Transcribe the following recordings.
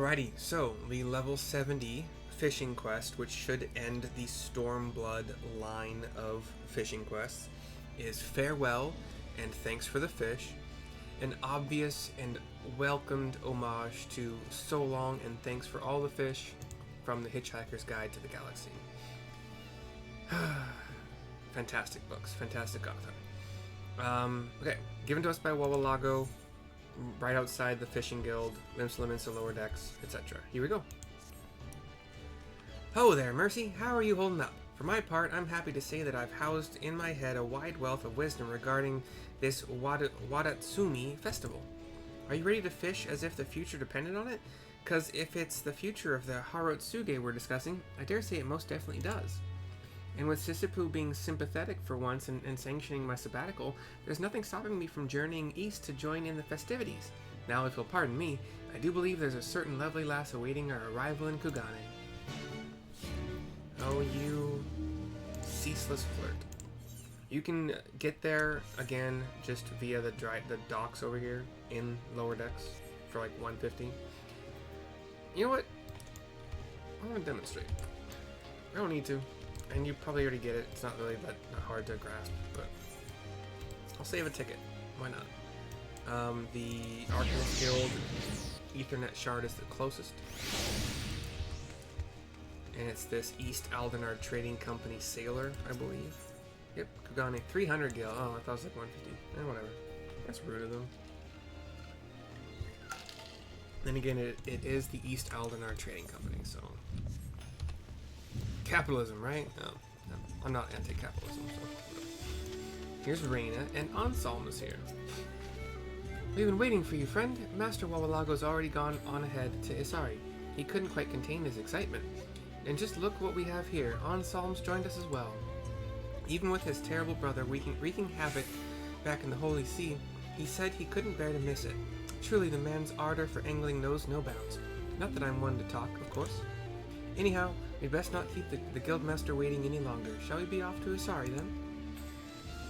Alrighty, so the level 70 fishing quest, which should end the Stormblood line of fishing quests, is Farewell and Thanks for the Fish, an obvious and welcomed homage to So Long and Thanks for All the Fish from The Hitchhiker's Guide to the Galaxy. Fantastic books, fantastic author. Okay, given to us by Wawalago, right outside the Fishing Guild, Limsa Lower Decks, etc. Here we go. Ho there, Mercy. How are you holding up? For my part, I'm happy to say that I've housed in my head a wide wealth of wisdom regarding this Wadatsumi festival. Are you ready to fish as if the future depended on it? Because if it's the future of the Harotsuge we're discussing, I dare say it most definitely does. And with Sisipu being sympathetic for once and sanctioning my sabbatical, there's nothing stopping me from journeying east to join in the festivities. Now, if you'll pardon me, I do believe there's a certain lovely lass awaiting our arrival in Kugane. Oh, you ceaseless flirt. You can get there, again, just via the docks over here in Lower Decks for like 150. You know what? I want to demonstrate. I don't need to. And you probably already get it. It's not really that hard to grasp, but I'll save a ticket. Why not? The Arcanist Guild Ethernet shard is the closest. And it's this East Aldenar Trading Company Sailor, I believe. Yep, Kugane, 300 gil. Oh, I thought it was like 150. Whatever. That's rude of them. Then again, it is the East Aldenar Trading Company, so... Capitalism, right? No, I'm not anti-capitalism, so... Here's Reina, and Anselm is here. We've been waiting for you, friend. Master Wawalago's already gone on ahead to Isari. He couldn't quite contain his excitement. And just look what we have here. Anselm's joined us as well. Even with his terrible brother wreaking havoc back in the Holy See, he said he couldn't bear to miss it. Truly, the man's ardor for angling knows no bounds. Not that I'm one to talk, of course. Anyhow, we'd best not keep the Guildmaster waiting any longer. Shall we be off to Isari, then?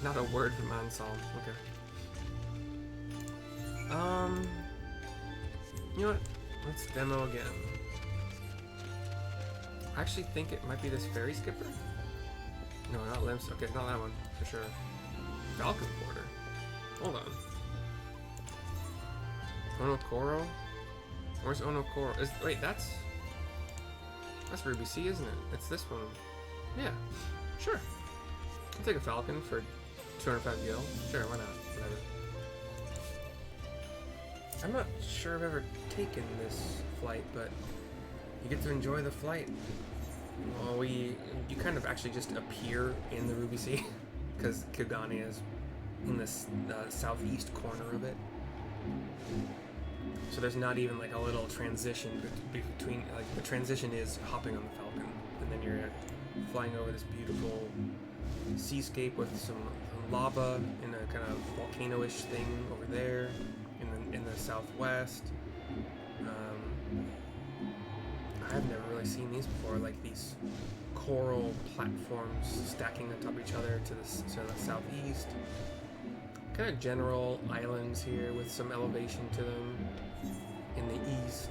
Not a word from Anselm. Okay. You know what? Let's demo again. I actually think it might be this Ferry Skipper. No, not Limps. Okay, not that one, for sure. Falcon Porter. Hold on. Onokoro? Where's Onokoro? Wait, that's Ruby C, isn't it? It's this one. Yeah, sure. I'll take a Falcon for 205 gil. Sure, why not? Whatever. I'm not sure I've ever taken this flight, but you get to enjoy the flight. Well, you kind of actually just appear in the Ruby Sea, because Kugane is in the southeast corner of it. So there's not even like a little transition between, like the transition is hopping on the Falcon, and then you're flying over this beautiful seascape with some lava and a kind of volcano-ish thing over there in the southwest. I've never really seen these before, like these coral platforms stacking on top of each other to the southeast. Kind of general islands here with some elevation to them in the east.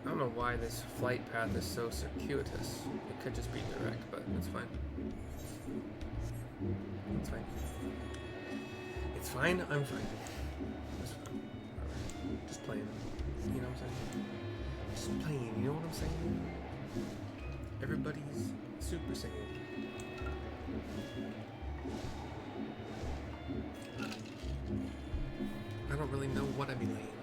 I don't know why this flight path is so circuitous. It could just be direct, but it's fine. It's fine. It's fine, I'm fine. It's fine. Just playing. You know what I'm saying? Just playing, you know what I'm saying? Everybody's Super Saiyan. I don't really know what I'd be laying.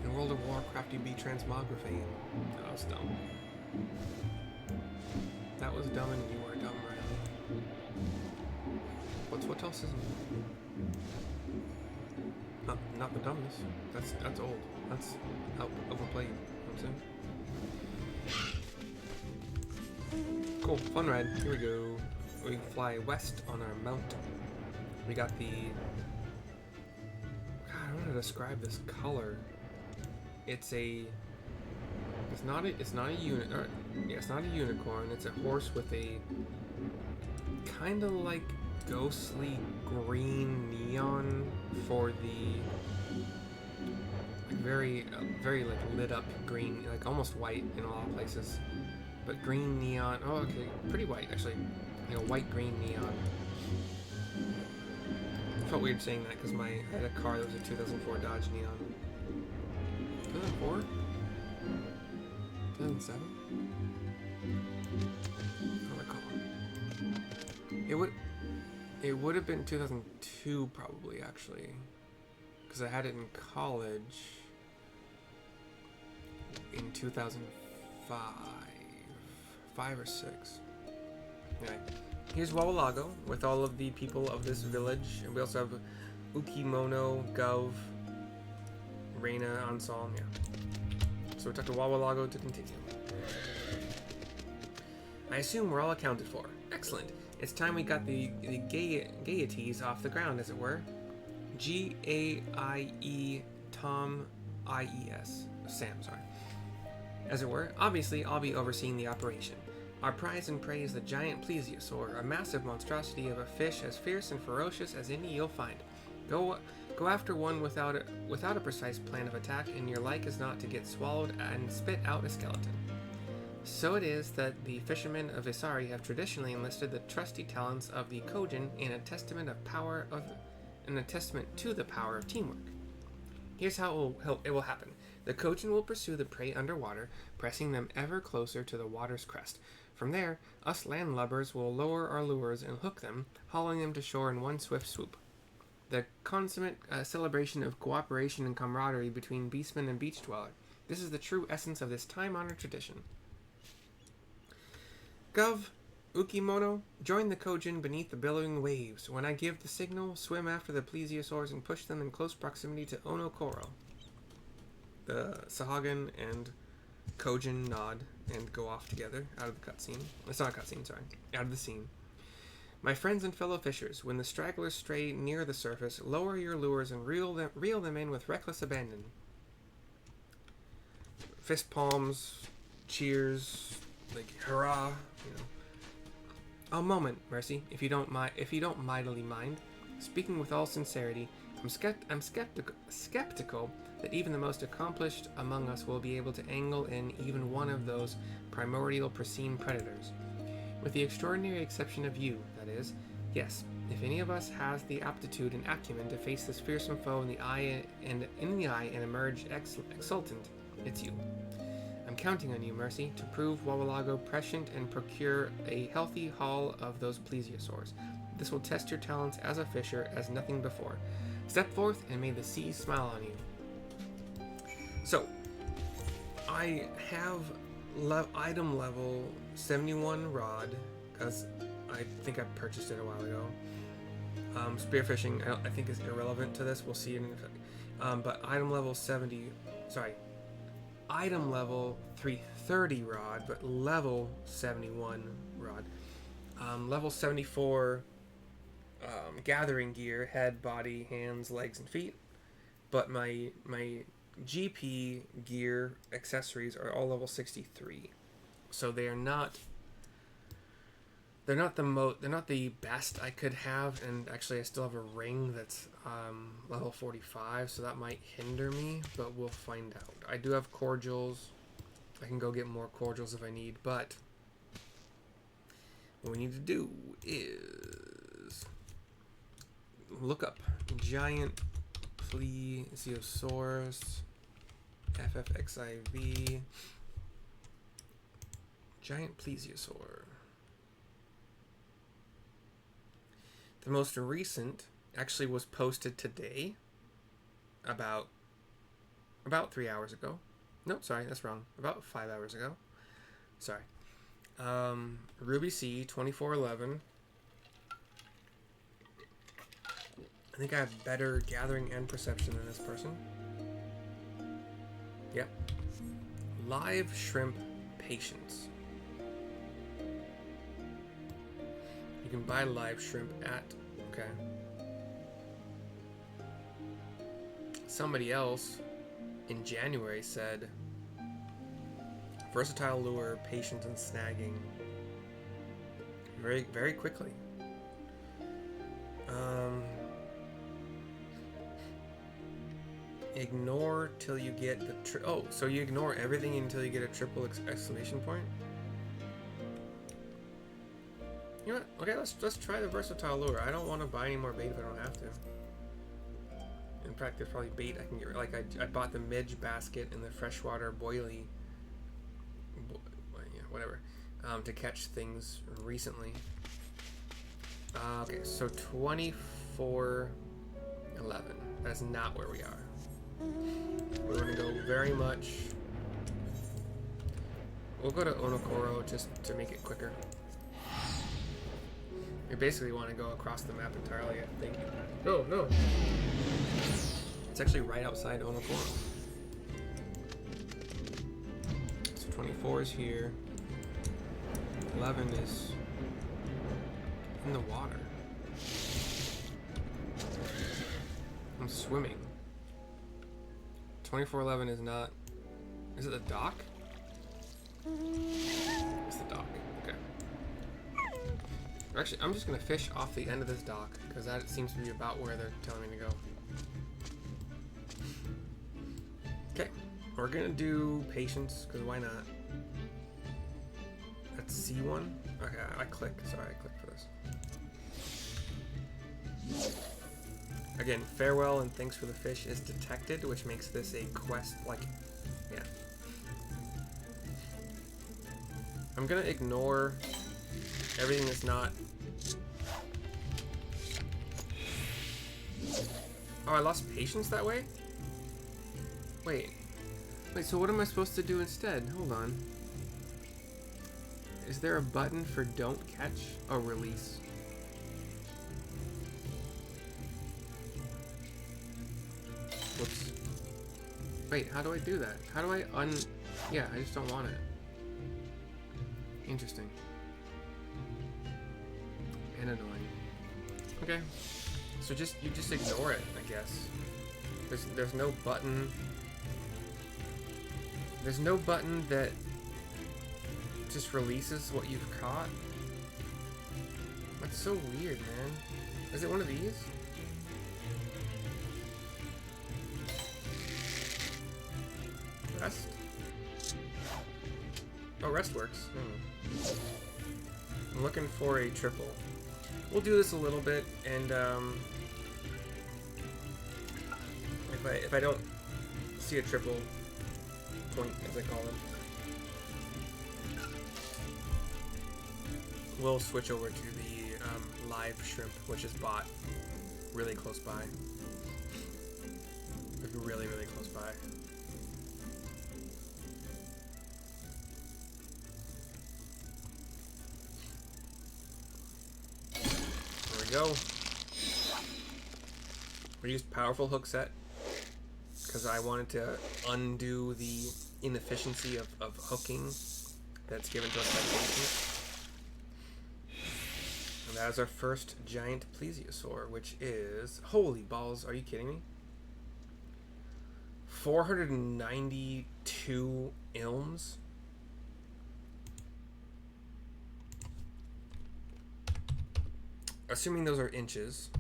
In World of Warcraft, you'd be transmography. That was dumb. That was dumb and you were dumb, Riley. What else is not the dumbness. That's old. That's overplayed. You know what I'm saying? Cool, fun ride. Here we go. We fly west on our mount. We got the... God, I don't know how to describe this color. It's not a unicorn. It's a horse with a kind of like ghostly green neon for the very like lit up green, like almost white in a lot of places, but green neon. Oh, okay, pretty white actually, like a white green neon. I felt weird saying that because I had a car that was a 2004 Dodge Neon. 2004? 2007? I don't recall. It would have been 2002 probably actually, because I had it in college in 2005, 5 or 6. Anyway, here's Wawalago with all of the people of this village, and we also have Ukimono, Gov, Reina, Anselm. Yeah. So we talk to Wawalago to continue. I assume we're all accounted for. Excellent. It's time we got the gaieties off the ground, as it were. G-A-I-E Tom I-E-S. Sam, sorry. As it were, obviously I'll be overseeing the operation. Our prize and prey is the giant Plesiosaur, a massive monstrosity of a fish as fierce and ferocious as any you'll find. Go after one without a precise plan of attack, and your like is not to get swallowed and spit out a skeleton. So it is that the fishermen of Isari have traditionally enlisted the trusty talents of the Kojin in a testament to the power of teamwork. Here's how it will happen. The Kojin will pursue the prey underwater, pressing them ever closer to the water's crest. From there, us landlubbers will lower our lures and hook them, hauling them to shore in one swift swoop. The consummate celebration of cooperation and camaraderie between beastman and beach dweller. This is the true essence of this time-honored tradition. Gov, Ukimono, join the Kojin beneath the billowing waves. When I give the signal, swim after the Plesiosaurs and push them in close proximity to Onokoro. The Sahagan and Kojin nod and go off together out of the cutscene. It's not a cutscene, sorry. Out of the scene. My friends and fellow fishers, when the stragglers stray near the surface, lower your lures and reel them in with reckless abandon. Fist palms, cheers, like hurrah, you know. A moment, Mercy, if you don't mightily mind. Speaking with all sincerity, I'm skeptical that even the most accomplished among us will be able to angle in even one of those primordial pristine predators. With the extraordinary exception of you, that is. Yes, if any of us has the aptitude and acumen to face this fearsome foe in the eye and emerge exultant, it's you. I'm counting on you, Mercy, to prove Wawalago prescient and procure a healthy haul of those Plesiosaurs. This will test your talents as a fisher as nothing before. Step forth and may the sea smile on you. So, I have item level 71 rod, because I think I purchased it a while ago. Spearfishing, I think, is irrelevant to this. We'll see it in effect. But item level 330 rod, but level 71 rod. Level 74 gathering gear, head, body, hands, legs, and feet. But my GP gear accessories are all level 63. So they're not the best I could have, and actually I still have a ring that's level 45, so that might hinder me, but we'll find out. I do have cordials. I can go get more cordials if I need, but what we need to do is look up giant Plesiosaurs, FFXIV, giant Plesiosaur. The most recent actually was posted today, about 3 hours ago. No, sorry, that's wrong. About 5 hours ago. Sorry. Ruby C 2411. I think I have better gathering and perception than this person. Yep. Live shrimp patience. You can buy live shrimp at... Okay. Somebody else in January said, versatile lure, patience, and snagging. Very, very quickly. Ignore till you get the oh, so you ignore everything until you get a triple exclamation point? You know what? Okay, let's try the versatile lure. I don't want to buy any more bait if I don't have to. In fact, there's probably bait I can get. Like I bought the midge basket and the freshwater boilie, yeah, whatever, to catch things recently. Okay, so 24:11. That's not where we are. We're gonna go very much. We'll go to Onokoro just to make it quicker. We basically want to go across the map entirely, I think. No, no. It's actually right outside Onokoro. So 24 is here. 11 is in the water. I'm swimming. 24:11 is not. Is it the dock? It's the dock. Okay. Actually, I'm just gonna fish off the end of this dock because that seems to be about where they're telling me to go. Okay, we're gonna do patience because why not? That's C1. Okay, I click. Sorry, I clicked for this. Again, farewell and thanks for the fish is detected, which makes this a quest. Like, yeah. I'm gonna ignore everything that's not. Oh, I lost patience that way? Wait, so what am I supposed to do instead? Hold on. Is there a button for don't catch? Oh, release. Whoops. Wait, how do I do that? How do I yeah, I just don't want it. Interesting. And annoying. Okay. So you just ignore it, I guess. There's no button. There's no button that just releases what you've caught. That's so weird, man. Is it one of these? Rest? Oh, rest works. I'm looking for a triple. We'll do this a little bit, and if I don't see a triple point, as I call them, we'll switch over to the live shrimp, which is bought really close by. Like really, really close by. There we go. We used powerful hook set because I wanted to undo the inefficiency of hooking that's given to us by patience. And that is our first giant plesiosaur, which is, holy balls, are you kidding me? 492 ilms. Assuming those are inches.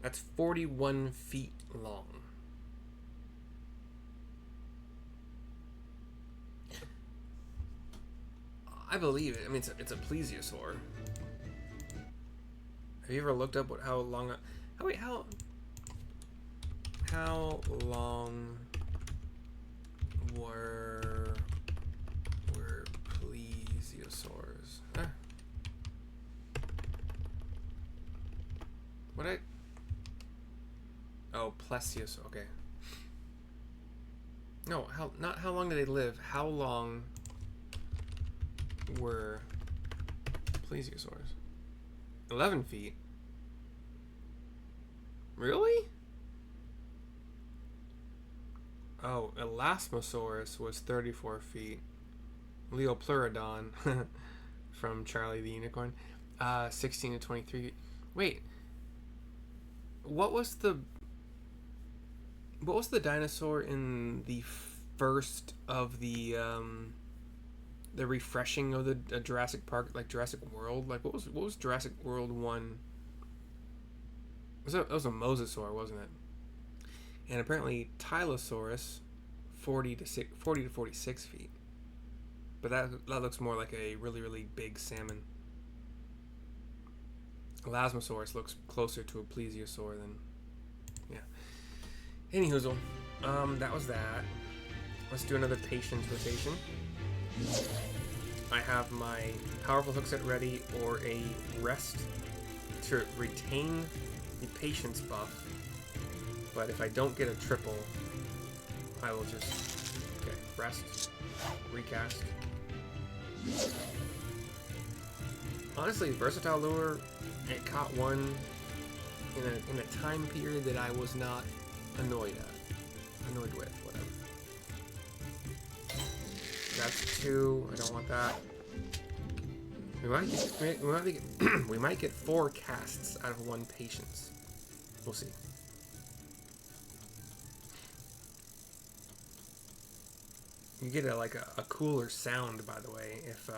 That's 41 feet long. I believe it. I mean, it's a plesiosaur. Have you ever looked up how long? How long were plesiosaurs? Huh? Oh, plesiosaur. Okay. No, not how long did they live? How long were plesiosaurs? 11 feet. Really? Oh, Elasmosaurus was 34 feet. Leopleurodon from Charlie the Unicorn, 16 to 23 feet. Wait, what was the dinosaur in the first of the refreshing of the Jurassic Park, like Jurassic World? Like what was Jurassic World 1? That was a mosasaur, wasn't it? And apparently Tylosaurus 40 to 46 feet. But that looks more like a really, really big salmon. Elasmosaurus looks closer to a plesiosaur than... Yeah. Anyhoozle. That was that. Let's do another patience rotation. I have my powerful hook set ready, or a rest to retain the patience buff. But if I don't get a triple, I will just... Okay, rest, recast. Honestly, versatile lure, it caught one in a time period that I was not annoyed with, whatever. That's 2. I don't want that. We might get 4 casts out of 1 patience. We'll see. You get a cooler sound, by the way, if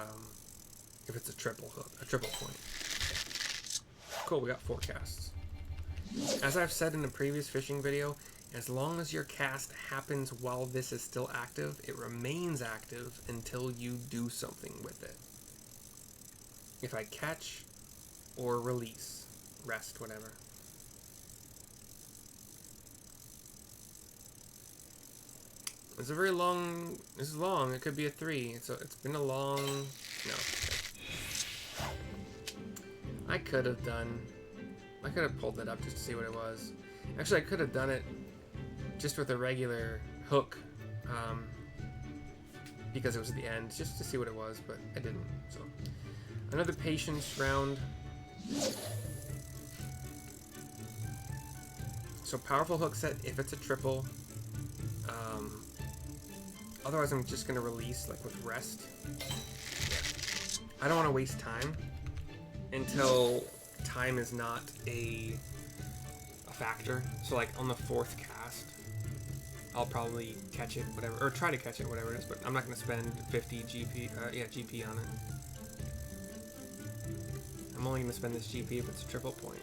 it's a triple hook, a triple point. Cool, we got 4 casts. As I've said in a previous fishing video, as long as your cast happens while this is still active, it remains active until you do something with it. If I catch or release, rest, whatever. It's a very long... This is long. It could be a 3. It's been a long... No. Okay. I could have pulled that up just to see what it was. Actually, I could have done it just with a regular hook. Because it was at the end, just to see what it was, but I didn't. So, another patience round. So, powerful hook set if it's a triple. Otherwise, I'm just gonna release like with rest. Yeah. I don't want to waste time until time is not a factor. So like on the 4th cast, I'll probably catch it, whatever, or try to catch it, whatever it is. But I'm not gonna spend 50 GP on it. I'm only gonna spend this GP if it's a triple point.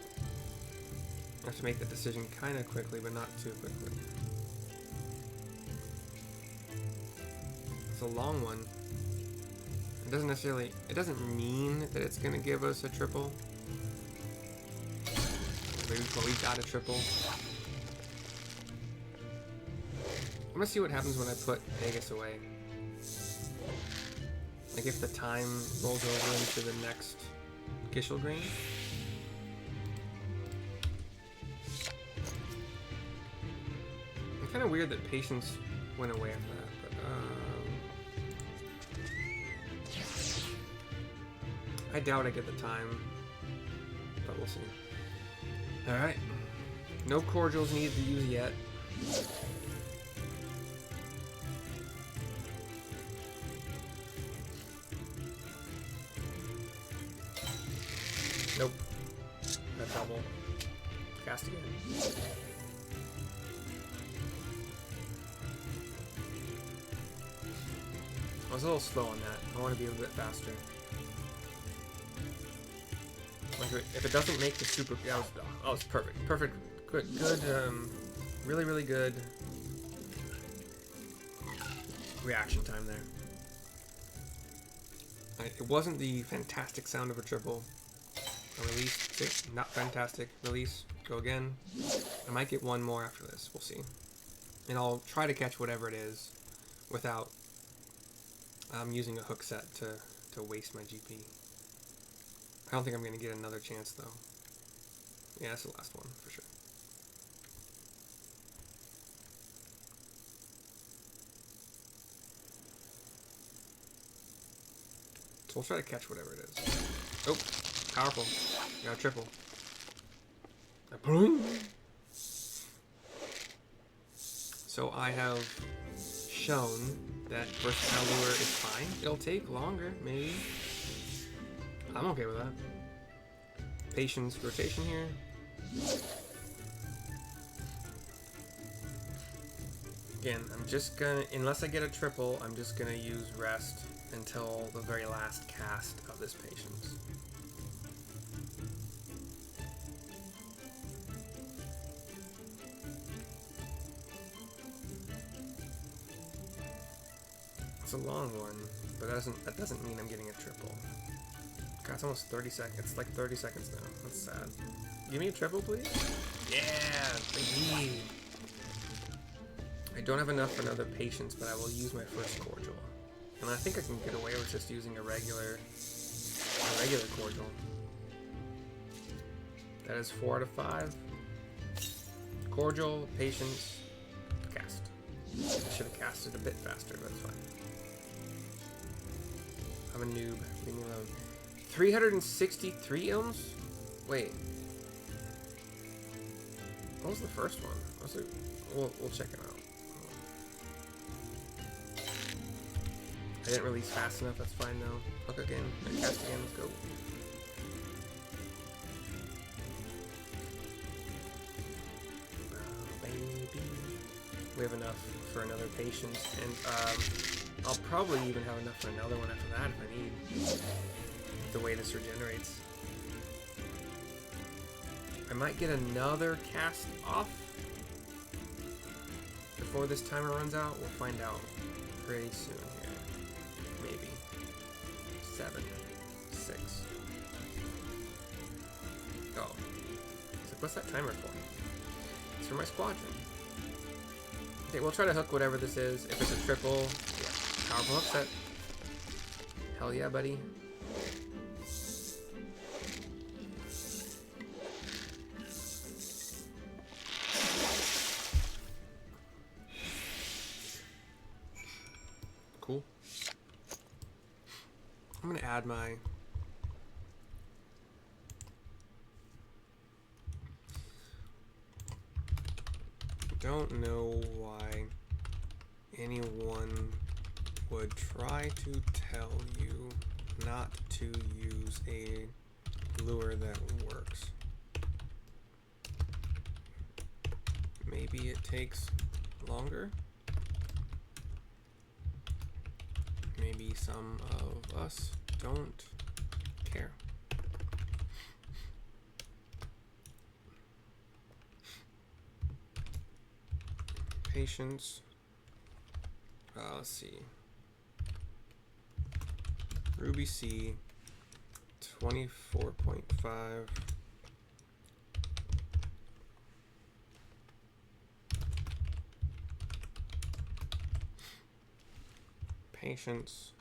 I have to make that decision kind of quickly, but not too quickly. It's a long one. It doesn't mean that it's gonna give us a triple. Maybe we got a triple. I'm gonna see what happens when I put Vegas away. Like if the time rolls over into the next Gishel Green. It's kind of weird that patience went away after that, but I doubt I get the time, but we'll see. Alright. No cordials needed to use yet. Nope. That double. Cast again. I was a little slow on that. I want to be a bit faster. Like if it doesn't make the super, that was perfect, good, really, really good reaction time there. It wasn't the fantastic sound of a triple. A release, not fantastic. Release, go again. I might get one more after this. We'll see, and I'll try to catch whatever it is without using a hook set to waste my GP. I don't think I'm going to get another chance, though. Yeah, that's the last one, for sure. So we'll try to catch whatever it is. Oh, powerful. Got a triple. So I have shown that versatile lure is fine. It'll take longer, maybe. I'm okay with that. Patience rotation here. Again, I'm just gonna, unless I get a triple, I'm just gonna use rest until the very last cast of this patience. It's a long one, but that doesn't mean I'm getting a triple. God, it's almost 30 seconds. It's like 30 seconds now. That's sad. Give me a triple, please. Yeah, baby. I don't have enough for another patience, but I will use my first cordial. And I think I can get away with just using a regular cordial. That is 4 out of 5. Cordial, patience, cast. I should have casted a bit faster, but it's fine. I'm a noob. Leave me alone. 363 ilms? Wait. What was the first one? Was it? We'll check it out. I didn't release fast enough. That's fine though. Hook again. Cast again. Let's go. Baby. We have enough for another patience, and I'll probably even have enough for another one after that if I need. The way this regenerates. I might get another cast off before this timer runs out. We'll find out pretty soon here. Maybe. 7, 6. Oh. So what's that timer for? It's for my squadron. Okay, we'll try to hook whatever this is. If it's a triple, yeah. Powerful hook set. Hell yeah, buddy. Cool. I'm gonna add my don't know why anyone would try to tell you not to use a lure that works. Maybe it takes longer. Maybe some of us don't care. Patience. Let's see. Ruby C, 24.5. Patience.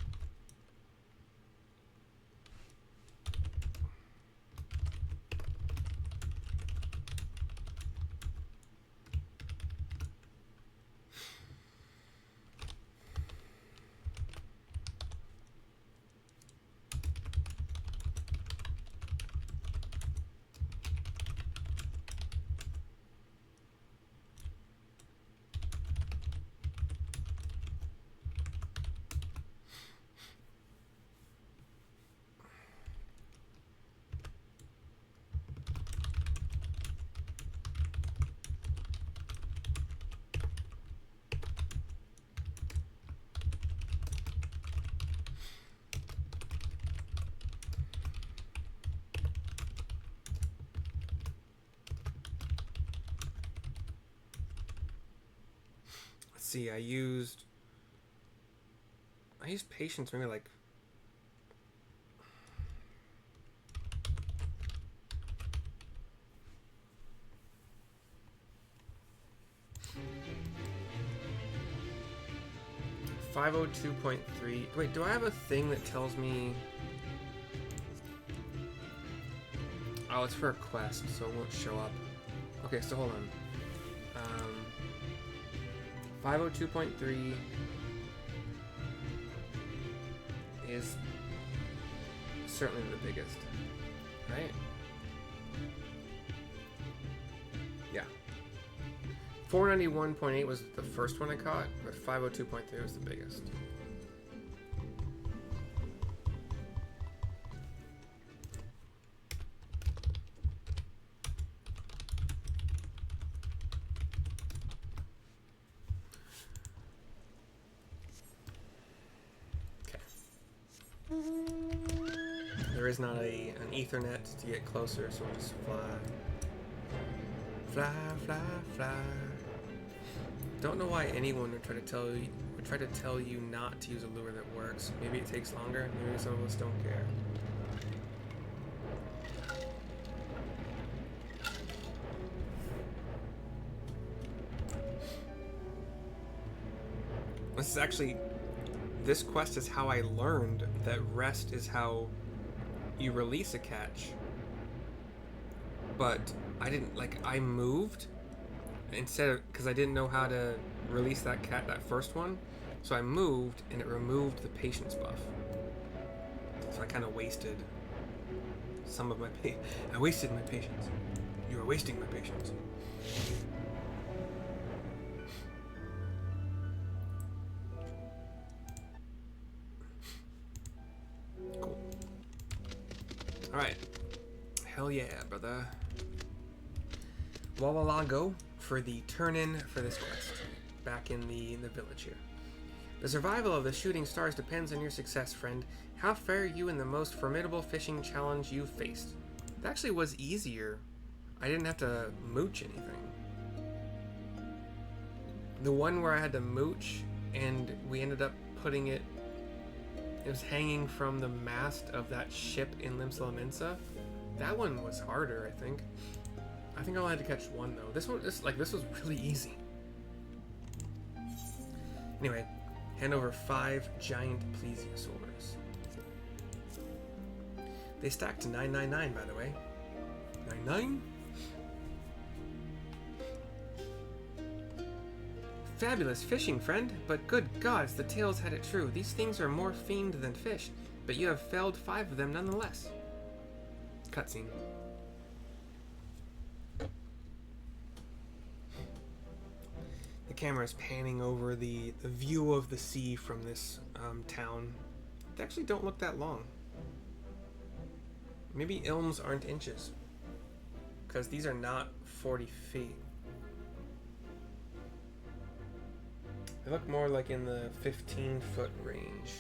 See, I used patience maybe like .502.3. Wait, do I have a thing that tells me? Oh, it's for a quest, so it won't show up. Okay, so hold on. 502.3 is certainly the biggest, right? Yeah. 491.8 was the first one I caught, but 502.3 was the biggest. There is not an Ethernet to get closer, so we'll just fly. Fly, fly, fly. Don't know why anyone would try to tell you not to use a lure that works. Maybe it takes longer. Maybe some of us don't care. This is actually... This quest is how I learned that rest is how you release a catch. But I didn't... Like, I moved... Instead of... Because I didn't know how to release that first one. So I moved, and it removed the patience buff. So I kind of wasted some of my I wasted my patience. You are wasting my patience. Cool. Alright. Hell yeah, brother. Wawalago for the turn-in for this quest. Back in the village here. The survival of the shooting stars depends on your success, friend. How fare you in the most formidable fishing challenge you've faced? It actually was easier. I didn't have to mooch anything. The one where I had to mooch and we ended up putting it... It was hanging from the mast of that ship in Limsa Lominsa. That one was harder, I think. I think I only had to catch one, though. This was really easy. Anyway, hand over 5 giant Plesiosaurs. They stacked to 999, by the way. 99? Fabulous fishing, friend. But good gods, the tales had it true. These things are more fiend than fish, but you have felled 5 of them nonetheless. Cutscene. The camera is panning over the view of the sea from this town. They actually don't look that long. Maybe ilms aren't inches, because these are not 40 feet. They look more like in the 15-foot range.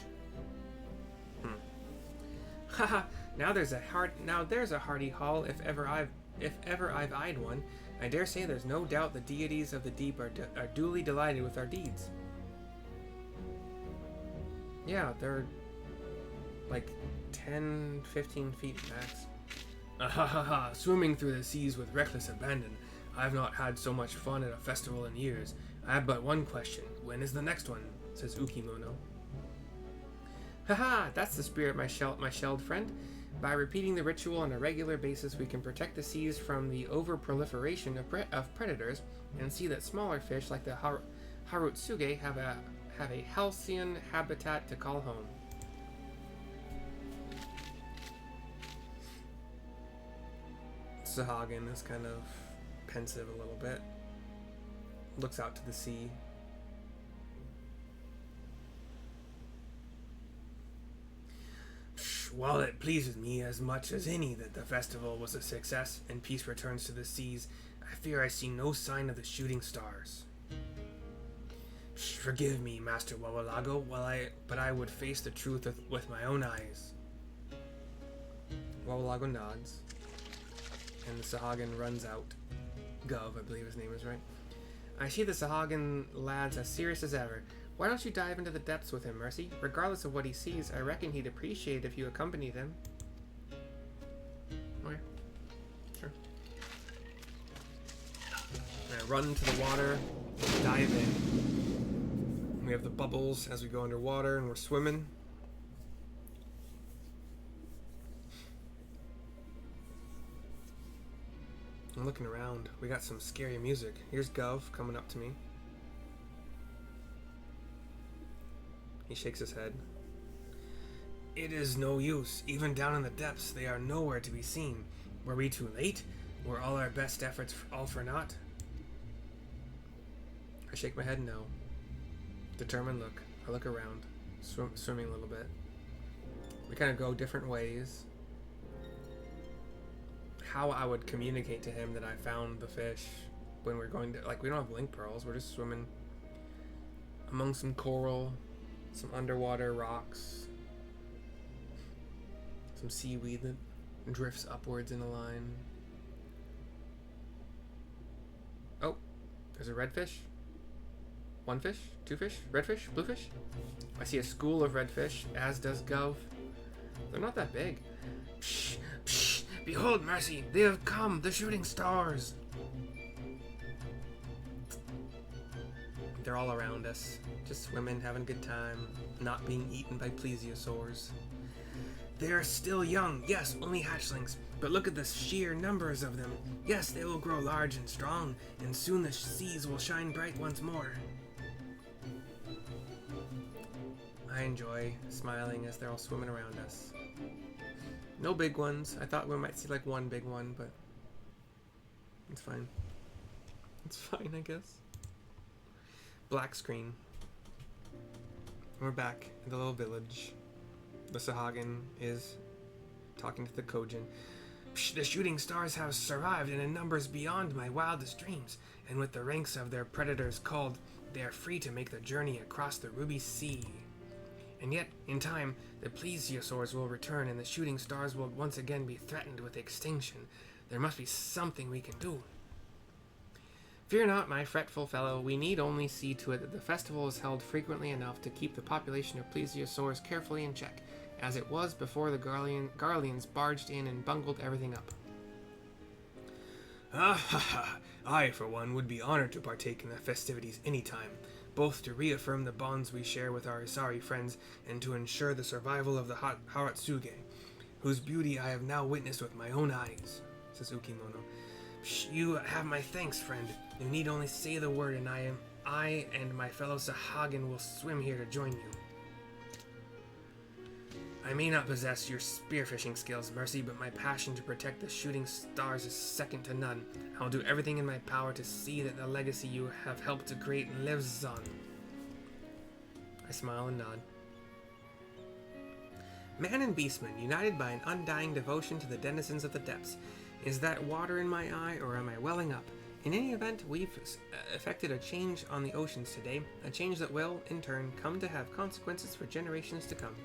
Haha! Now there's a hearty haul if ever I've eyed one. I dare say there's no doubt the deities of the deep are duly delighted with our deeds. Yeah, they're like 10, 15 feet max. Ahahaha, swimming through the seas with reckless abandon. I've not had so much fun at a festival in years. I have but one question. When is the next one? Says Ukimono. Haha, that's the spirit, my shelled friend. By repeating the ritual on a regular basis, we can protect the seas from the over-proliferation of predators and see that smaller fish like the Harutsuge have a halcyon habitat to call home. Sahagin is kind of pensive a little bit. Looks out to the sea. While it pleases me as much as any that the festival was a success and peace returns to the seas, I fear I see no sign of the shooting stars. Forgive me, Master Wawalago, but I would face the truth with my own eyes. Wawalago nods, and the Sahagin runs out. Gov, I believe his name is right. I see the Sahagin lad's as serious as ever. Why don't you dive into the depths with him, Mercy? Regardless of what he sees, I reckon he'd appreciate if you accompanied him. Okay. Sure. I'm gonna run to the water, dive in. We have the bubbles as we go underwater and we're swimming. I'm looking around. We got some scary music. Here's Gov coming up to me. He shakes his head. It is no use. Even down in the depths, they are nowhere to be seen. Were we too late? Were all our best efforts all for naught? I shake my head no. Determined look. I look around. Swimming a little bit. We kind of go different ways. How I would communicate to him that I found the fish when we're going to... Like, we don't have link pearls. We're just swimming among some coral... Some underwater rocks. Some seaweed that drifts upwards in a line. Oh, there's a redfish. One fish? Two fish? Red fish? Blue fish? I see a school of redfish, as does Gov. They're not that big. Psh, psh, behold, Mercy, they have come, the shooting stars. They're all around us, just swimming, having a good time, not being eaten by plesiosaurs. They are still young, yes, only hatchlings, but look at the sheer numbers of them. Yes, they will grow large and strong, and soon the seas will shine bright once more. I enjoy smiling as they're all swimming around us. No big ones. I thought we might see like one big one, but it's fine. It's fine, I guess. Black screen. We're back in the little village. The Sahagin is talking to the Kojin. Psh, the shooting stars have survived in numbers beyond my wildest dreams, and with the ranks of their predators culled, they are free to make the journey across the Ruby Sea. And yet, in time, the plesiosaurs will return and the shooting stars will once again be threatened with extinction. There must be something we can do. Fear not, my fretful fellow. We need only see to it that the festival is held frequently enough to keep the population of plesiosaurs carefully in check, as it was before the Garleans barged in and bungled everything up. Ah ha ha! I, for one, would be honored to partake in the festivities any time, both to reaffirm the bonds we share with our Isari friends and to ensure the survival of the Haratsuge, whose beauty I have now witnessed with my own eyes, says Ukimono. You have my thanks, friend. You need only say the word and I and my fellow Sahagin will swim here to join you. I may not possess your spearfishing skills, Mercy, but my passion to protect the shooting stars is second to none. I'll do everything in my power to see that the legacy you have helped to create lives on. I smile and nod. Man and beastman, united by an undying devotion to the denizens of the depths. Is that water in my eye, or am I welling up? In any event, we've effected a change on the oceans today, a change that will, in turn, come to have consequences for generations to come.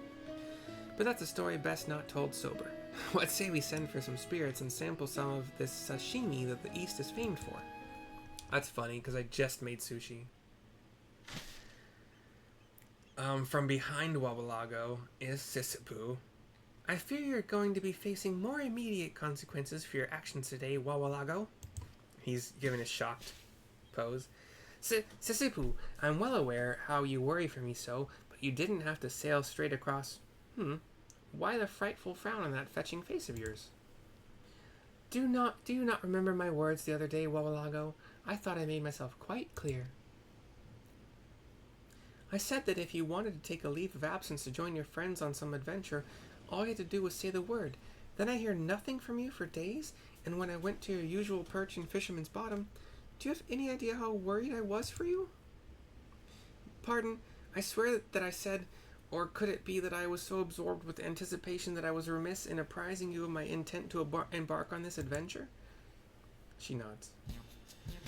But that's a story best not told sober. What say we send for some spirits and sample some of this sashimi that the East is famed for? That's funny, because I just made sushi. From behind Wabalago is Sisipu. I fear you're going to be facing more immediate consequences for your actions today, Wawalago. He's giving a shocked pose. Sisipu, I'm well aware how you worry for me so, but you didn't have to sail straight across. Why the frightful frown on that fetching face of yours? Do you not remember my words the other day, Wawalago? I thought I made myself quite clear. I said that if you wanted to take a leave of absence to join your friends on some adventure, all you had to do was say the word. Then I hear nothing from you for days, and when I went to your usual perch in Fisherman's Bottom, do you have any idea how worried I was for you? Pardon, I swear that I said, or could it be that I was so absorbed with anticipation that I was remiss in apprising you of my intent to embark on this adventure? She nods.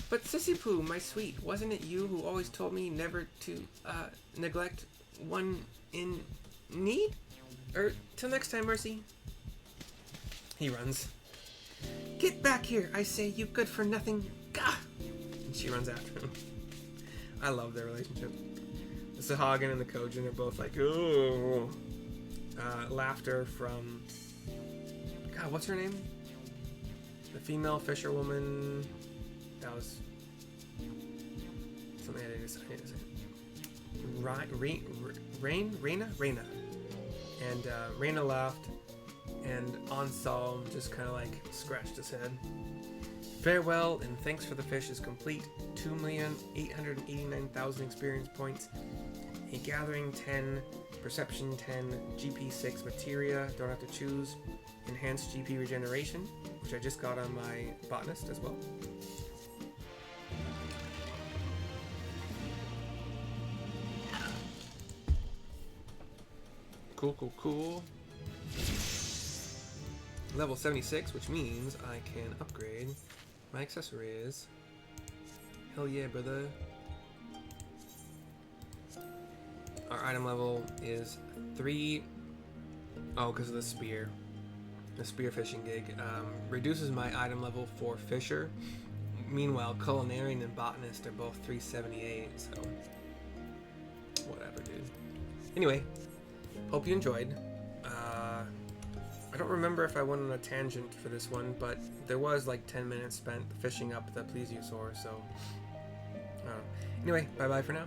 But Sissy-Poo, my sweet, wasn't it you who always told me never to neglect one in need? Till next time, Mercy. He runs. Get back here, I say, you good for nothing. Gah! And she runs after him. I love their relationship. The Sahagin and the Kojin are both like, ooh. Laughter from... God, what's her name? The female fisherwoman... That was... something I didn't say. Raina? And Raina laughed, and Ansal just kind of like scratched his head. Farewell, and thanks for the fish is complete. 2,889,000 experience points. A gathering 10, perception 10, GP 6 materia, don't have to choose. Enhanced GP regeneration, which I just got on my botanist as well. Cool. Level 76, which means I can upgrade my accessories. Hell yeah, brother. Our item level is 3. Oh, because of the spear. The spear fishing gig. Reduces my item level for fisher. Meanwhile, culinarian and botanist are both 378, so Whatever, dude. Anyway, hope you enjoyed. I don't remember if I went on a tangent for this one, but there was like 10 minutes spent fishing up the Plesiosaurs, so I don't know. Anyway, bye-bye for now.